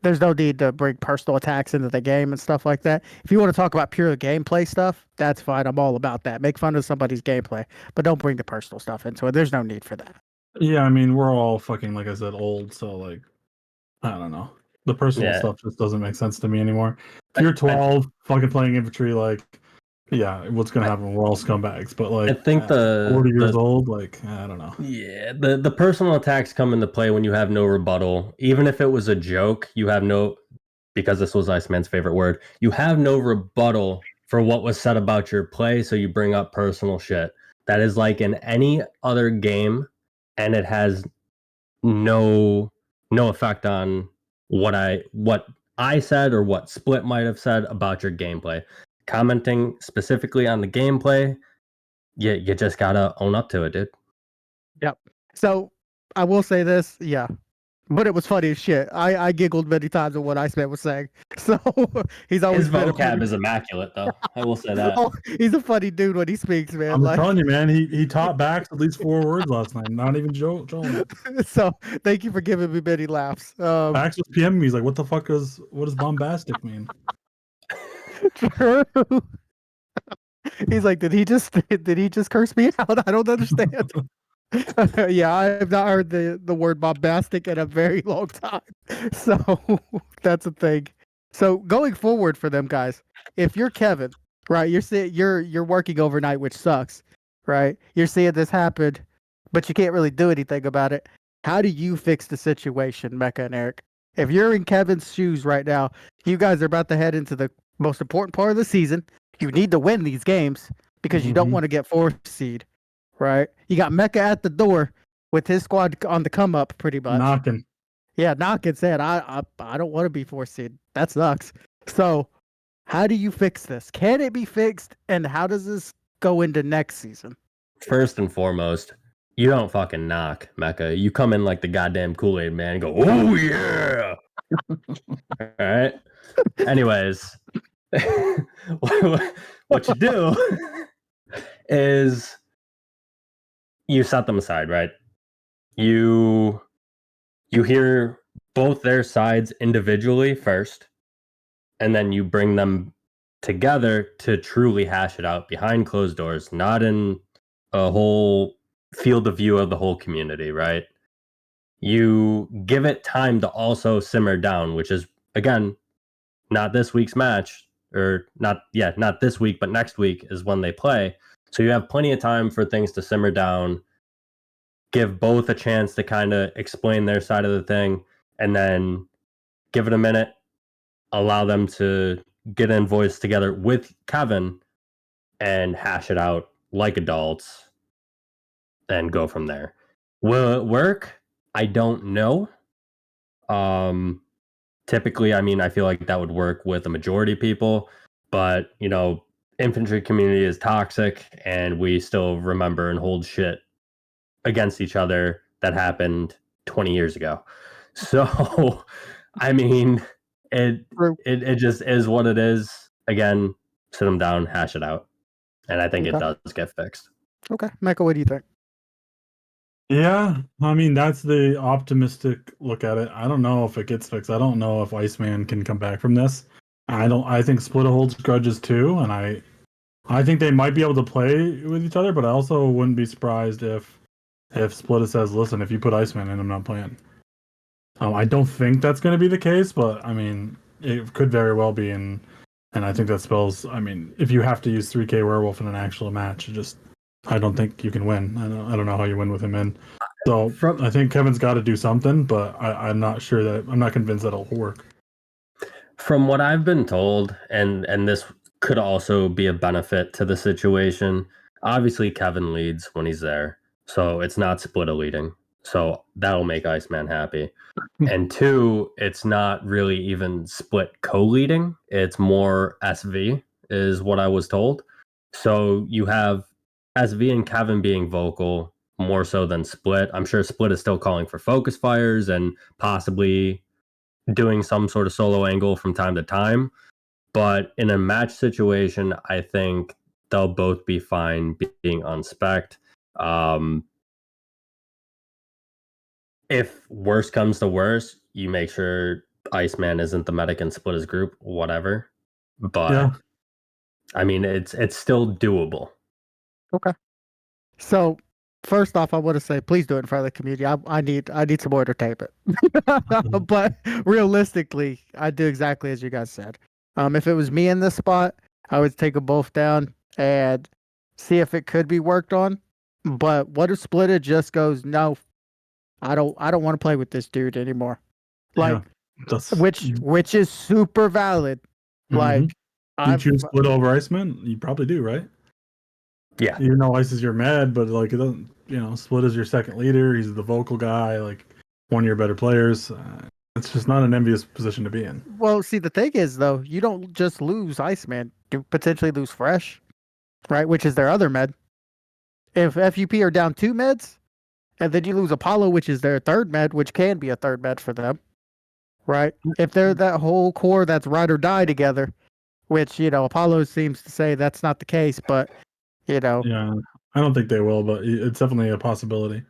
There's no need to bring personal attacks into the game and stuff like that. If you want to talk about pure gameplay stuff, that's fine. I'm all about that. Make fun of somebody's gameplay, but don't bring the personal stuff into it. There's no need for that. Yeah, I mean, we're all fucking, like I said, old, so like, I don't know. The personal stuff just doesn't make sense to me anymore. If you're 12, fucking playing infantry, like, yeah, what's gonna happen? We're all scumbags. But like, I think 40 years old, like, I don't know. Yeah, the personal attacks come into play when you have no rebuttal. Even if it was a joke, you have no, because this was Iceman's favorite word, you have no rebuttal for what was said about your play, so you bring up personal shit. That is like in any other game, and it has no effect on what I said or what Split might have said about your gameplay. Commenting specifically on the gameplay, you just gotta own up to it, dude. Yep. So I will say this, yeah. But it was funny as shit. I giggled many times at what Iceman was saying. So he's always His vocab is immaculate, though. I will say that. Oh, he's a funny dude when he speaks, man. I'm telling you, man. He taught backs at least 4 words last night. Not even trolling. So thank you for giving me many laughs. Backs was PMing me. He's like, "What the fuck what does bombastic mean?" True. He's like, did he just curse me out? I don't understand. Yeah, I've not heard the word bombastic in a very long time. So that's a thing. So going forward for them guys, if you're Kevin, right, you're working overnight, which sucks, right? You're seeing this happen, but you can't really do anything about it. How do you fix the situation, Mecca and Eric? If you're in Kevin's shoes right now, you guys are about to head into the most important part of the season. You need to win these games because you don't want to get 4th seed. Right, you got Mecca at the door with his squad on the come up, pretty much. Knocking. Yeah, knocking. Said, I don't want to be 4th seed. That sucks. So, how do you fix this? Can it be fixed? And how does this go into next season? First and foremost, you don't fucking knock, Mecca. You come in like the goddamn Kool-Aid man and go, "Oh yeah!" All right. Anyways, what you do is you set them aside, right? You hear both their sides individually first, and then you bring them together to truly hash it out behind closed doors, not in a whole field of view of the whole community, right? You give it time to also simmer down, which is, again, not this week's match, or not this week, but next week is when they play. So you have plenty of time for things to simmer down, give both a chance to kind of explain their side of the thing, and then give it a minute, allow them to get in voice together with Kevin and hash it out like adults and go from there. Will it work? I don't know. Typically, I mean, I feel like that would work with a majority of people, but infantry community is toxic, and we still remember and hold shit against each other that happened 20 years ago. So, I mean, it just is what it is. Again, sit them down, hash it out, and I think it does get fixed. Okay, Michael, what do you think? Yeah, I mean, that's the optimistic look at it. I don't know if it gets fixed. I don't know if Iceman can come back from this. I think Splitta holds grudges too, and I think they might be able to play with each other, but I also wouldn't be surprised if Splitta says, "Listen, if you put Iceman in, I'm not playing." I don't think that's going to be the case, but I mean, it could very well be, and I think that spells. I mean, if you have to use 3K Werewolf in an actual match, I don't think you can win. I don't know how you win with him in. So I think Kevin's got to do something, but I'm not convinced that'll work. From what I've been told, and this could also be a benefit to the situation. Obviously, Kevin leads when he's there, so it's not Splitta leading. So that'll make Iceman happy. And two, it's not really even Split co-leading. It's more SV, is what I was told. So you have SV and Kevin being vocal more so than Split. I'm sure Split is still calling for focus fires and possibly doing some sort of solo angle from time to time. But in a match situation, I think they'll both be fine being unspec'd. If worse comes to worse, you make sure Iceman isn't the medic and split his group, whatever. But yeah. I mean, it's still doable. Okay. So first off, I want to say, please do it in front of the community. I need some more entertainment. But realistically, I do exactly as you guys said. If it was me in this spot, I would take them both down and see if it could be worked on. But what if Splitta just goes, no, I don't want to play with this dude anymore. Like, yeah, which is super valid. Mm-hmm. Like, you choose Split over Iceman? You probably do, right? Yeah. Even though Ice is your med, but like it doesn't, Split is your second leader. He's the vocal guy, like one of your better players. It's just not an envious position to be in. Well, see, the thing is, though, you don't just lose Iceman. You potentially lose Fresh, right? Which is their other med. If FUP are down 2 meds, and then you lose Apollo, which is their third med, which can be a third med for them, right? If they're that whole core that's ride or die together, which, Apollo seems to say that's not the case, but, Yeah, I don't think they will, but it's definitely a possibility.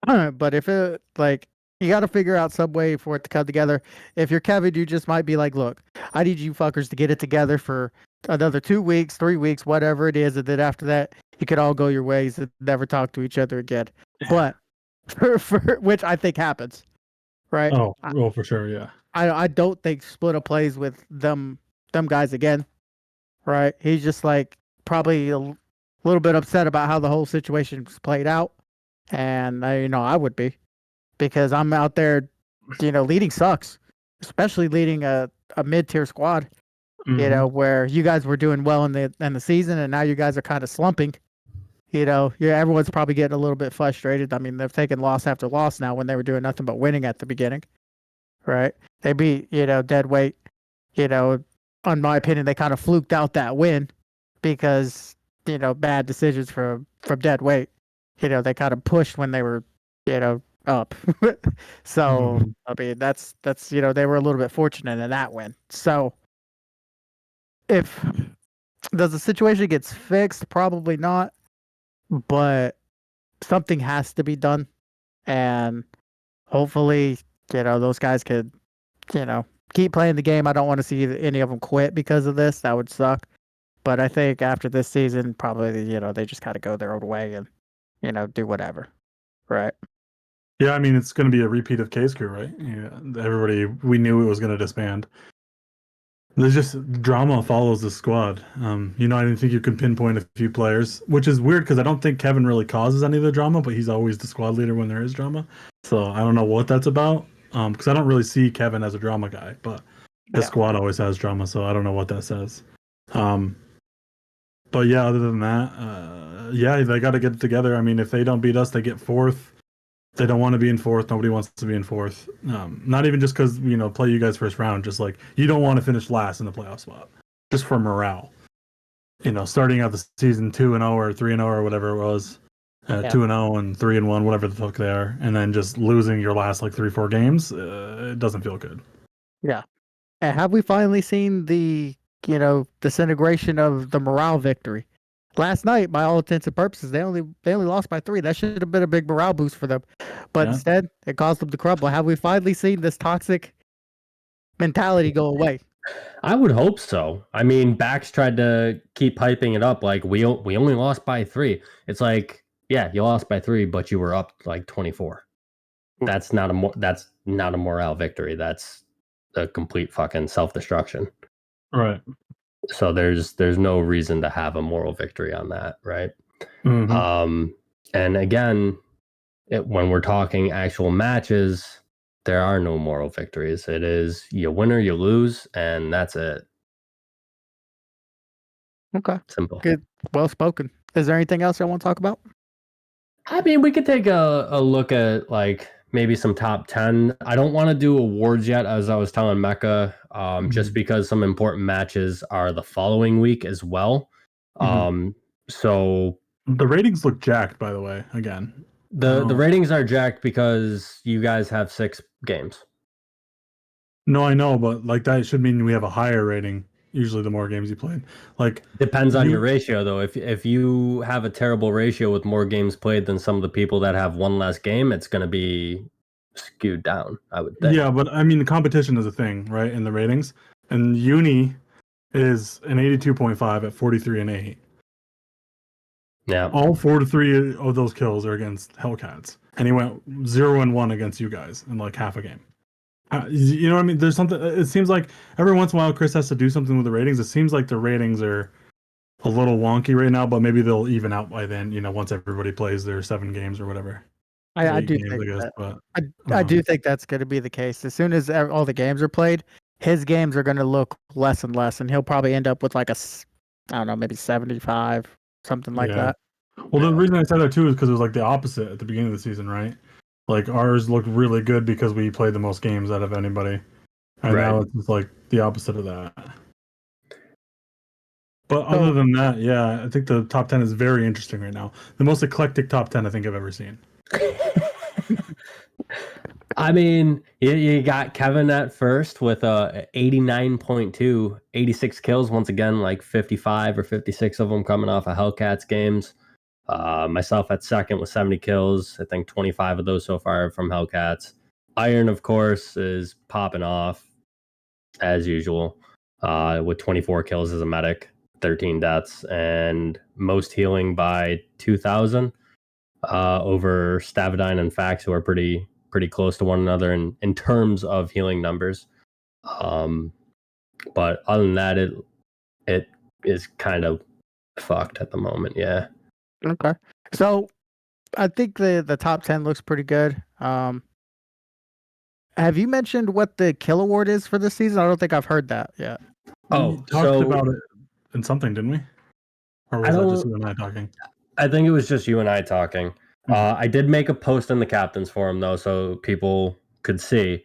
But if it, like, you got to figure out some way for it to come together. If you're Kevin, you just might be like, look, I need you fuckers to get it together for another 2 weeks, 3 weeks, whatever it is. And then after that, you could all go your ways and never talk to each other again. Yeah. But for which I think happens, right? Oh, for sure, yeah. I don't think Splitta plays with them guys again, right? He's just like probably a little bit upset about how the whole situation's played out. And I would be, because I'm out there, leading sucks, especially leading a mid-tier squad, where you guys were doing well in the season, and now you guys are kind of slumping. Everyone's probably getting a little bit frustrated. I mean, they've taken loss after loss now when they were doing nothing but winning at the beginning, right? They beat, dead weight. In my opinion, they kind of fluked out that win because, bad decisions from dead weight. They kind of pushed when they were, up. So, I mean, that's they were a little bit fortunate in that win. So, if the situation gets fixed, probably not. but something has to be done, and hopefully, those guys could, keep playing the game. I don't want to see any of them quit because of this. That would suck. But I think after this season, probably, they just got to go their own way and, do whatever. Right. Yeah, I mean, it's going to be a repeat of K's crew, right? Yeah, everybody, we knew it was going to disband. There's just drama follows the squad. I didn't think you could pinpoint a few players, which is weird because I don't think Kevin really causes any of the drama, but he's always the squad leader when there is drama. So I don't know what that's about. Because I don't really see Kevin as a drama guy, but his squad always has drama, so I don't know what that says. But yeah, other than that, they got to get it together. I mean, if they don't beat us, they get fourth. They don't want to be in fourth. Nobody wants to be in fourth. Not even just because, play you guys first round. Just like you don't want to finish last in the playoff spot. Just for morale. Starting out the season 2-0 or 3-0 or whatever it was. 2-0 and 3-1, whatever the fuck they are. And then just losing your last 3-4 games. It doesn't feel good. Yeah. And have we finally seen the, disintegration of the morale victory? Last night, by all intents and purposes, they only lost by 3. That should have been a big morale boost for them, but instead, it caused them to crumble. Have we finally seen this toxic mentality go away? I would hope so. I mean, Bax tried to keep hyping it up like we only lost by 3. It's like, yeah, you lost by 3, but you were up 24. That's not a morale victory. That's a complete fucking self-destruction. Right. So there's no reason to have a moral victory on that, right? Mm-hmm. And again, when we're talking actual matches, there are no moral victories. It is you win or you lose, and that's it. Okay. Simple. Good. Well spoken. Is there anything else I want to talk about? I mean, we could take a look at maybe some top 10. I don't want to do awards yet, as I was telling Mecca, just because some important matches are the following week as well. So the ratings look jacked, by the way, again. The ratings are jacked because you guys have 6 games. No, I know, but that should mean we have a higher rating. Usually, the more games you played, depends on your ratio, though. If you have a terrible ratio with more games played than some of the people that have one less game, it's going to be skewed down, I would think. Yeah, but I mean, the competition is a thing, right? In the ratings, and Uni is an 82.5 at 43 and 8. Yeah, all 43 of those kills are against Hellcats, and he went 0-1 against you guys in half a game. You know what I mean? There's something. It seems like every once in a while Chris has to do something with the ratings. It seems like the ratings are a little wonky right now, but maybe they'll even out by then. Once everybody plays their 7 games or whatever. I do games, think I guess, that. but I do think that's going to be the case. As soon as all the games are played, his games are going to look less and less, and he'll probably end up with I don't know, maybe 75, something like that. Well, the reason I said that too is because it was the opposite at the beginning of the season, right? Ours looked really good because we played the most games out of anybody, and now it's just the opposite of that. But other than that, yeah, I think the top 10 is very interesting right now. The most eclectic top 10 I think I've ever seen. I mean, you got Kevin at first with 89.2, 86 kills. Once again, 55 or 56 of them coming off of Hellcats games. Myself at second with 70 kills. I think 25 of those so far from Hellcats. Iron, of course, is popping off as usual with 24 kills as a medic, 13 deaths, and most healing by 2,000 over Stavadine and Fax, who are pretty close to one another in terms of healing numbers. But other than that, it is kind of fucked at the moment. Yeah. Okay. So I think the top 10 looks pretty good. Have you mentioned what the kill award is for this season? I don't think I've heard that yet. We talked about it in something, didn't we? Or was that just you and I talking? I think it was just you and I talking. I did make a post in the captain's forum, though, so people could see.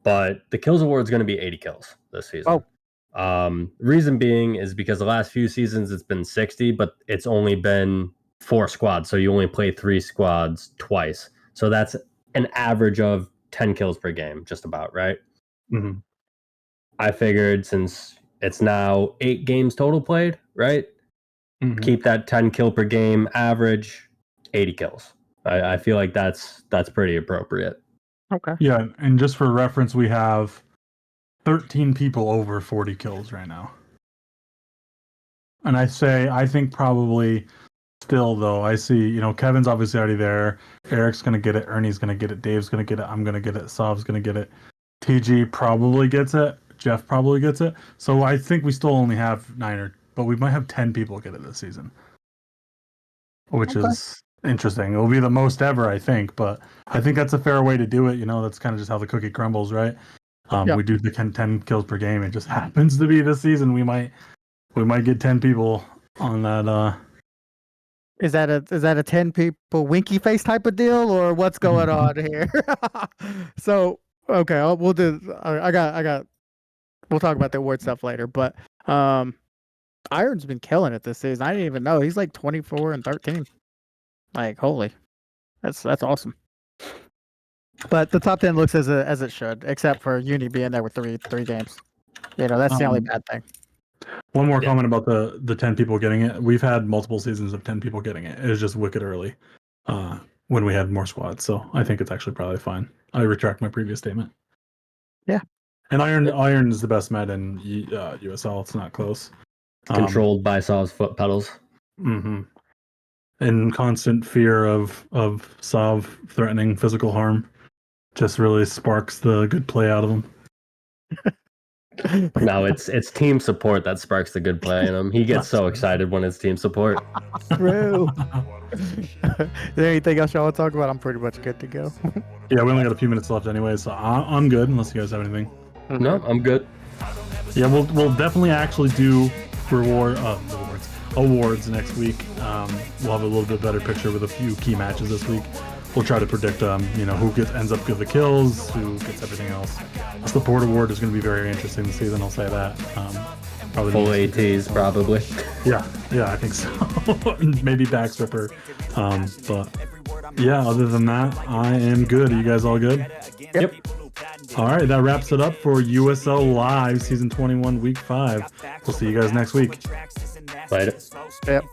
But the kills award is going to be 80 kills this season. Reason being is because the last few seasons it's been 60, but it's only been 4 squads. So you only play 3 squads twice. So that's an average of 10 kills per game, just about, right? Mm-hmm. I figured since it's now 8 games total played, right? Mm-hmm. Keep that 10 kill per game average. 80 kills. I feel like that's pretty appropriate. Okay. Yeah, and just for reference, we have 13 people over 40 kills right now. And I think probably still, though, I see, Kevin's obviously already there. Eric's going to get it. Ernie's going to get it. Dave's going to get it. I'm going to get it. Sav's going to get it. TG probably gets it. Jeff probably gets it. So I think we still only have but we might have 10 people get it this season, which is interesting. It'll be the most ever, I think, but I think that's a fair way to do it. That's kind of just how the cookie crumbles, right? We do the 10 kills per game. It just happens to be this season. We might get 10 people on that. Is that a 10 people winky face type of deal, or what's going on here? So okay, we'll do. We'll talk about the award stuff later, but Iron's been killing it this season. I didn't even know he's like 24 and 13. Like, holy, that's awesome. But the top 10 looks as it should, except for Uni being there with three games. That's the only bad thing. One more comment about the 10 people getting it. We've had multiple seasons of 10 people getting it. It was just wicked early when we had more squads. So I think it's actually probably fine. I retract my previous statement. Yeah. And Iron is the best med in USL. It's not close. Controlled by Saw's foot pedals. Mm-hmm. In constant fear of Sav threatening physical harm. Just really sparks the good play out of him. No, it's team support that sparks the good play in him. He gets so excited when it's team support. True. Is there anything else y'all want to talk about? I'm pretty much good to go. Yeah, we only got a few minutes left anyway, so I'm good unless you guys have anything. No, I'm good. Yeah, we'll definitely actually do awards next week. We'll have a little bit better picture with a few key matches this week. We'll try to predict, who ends up with the kills, who gets everything else. The support award is going to be very interesting this season. I'll say that. Probably full ATs, probably. Yeah, I think so. Maybe backstripper. But yeah, other than that, I am good. Are you guys all good? Yep. All right, that wraps it up for USL Live Season 21, Week 5. We'll see you guys next week. Later. Yep.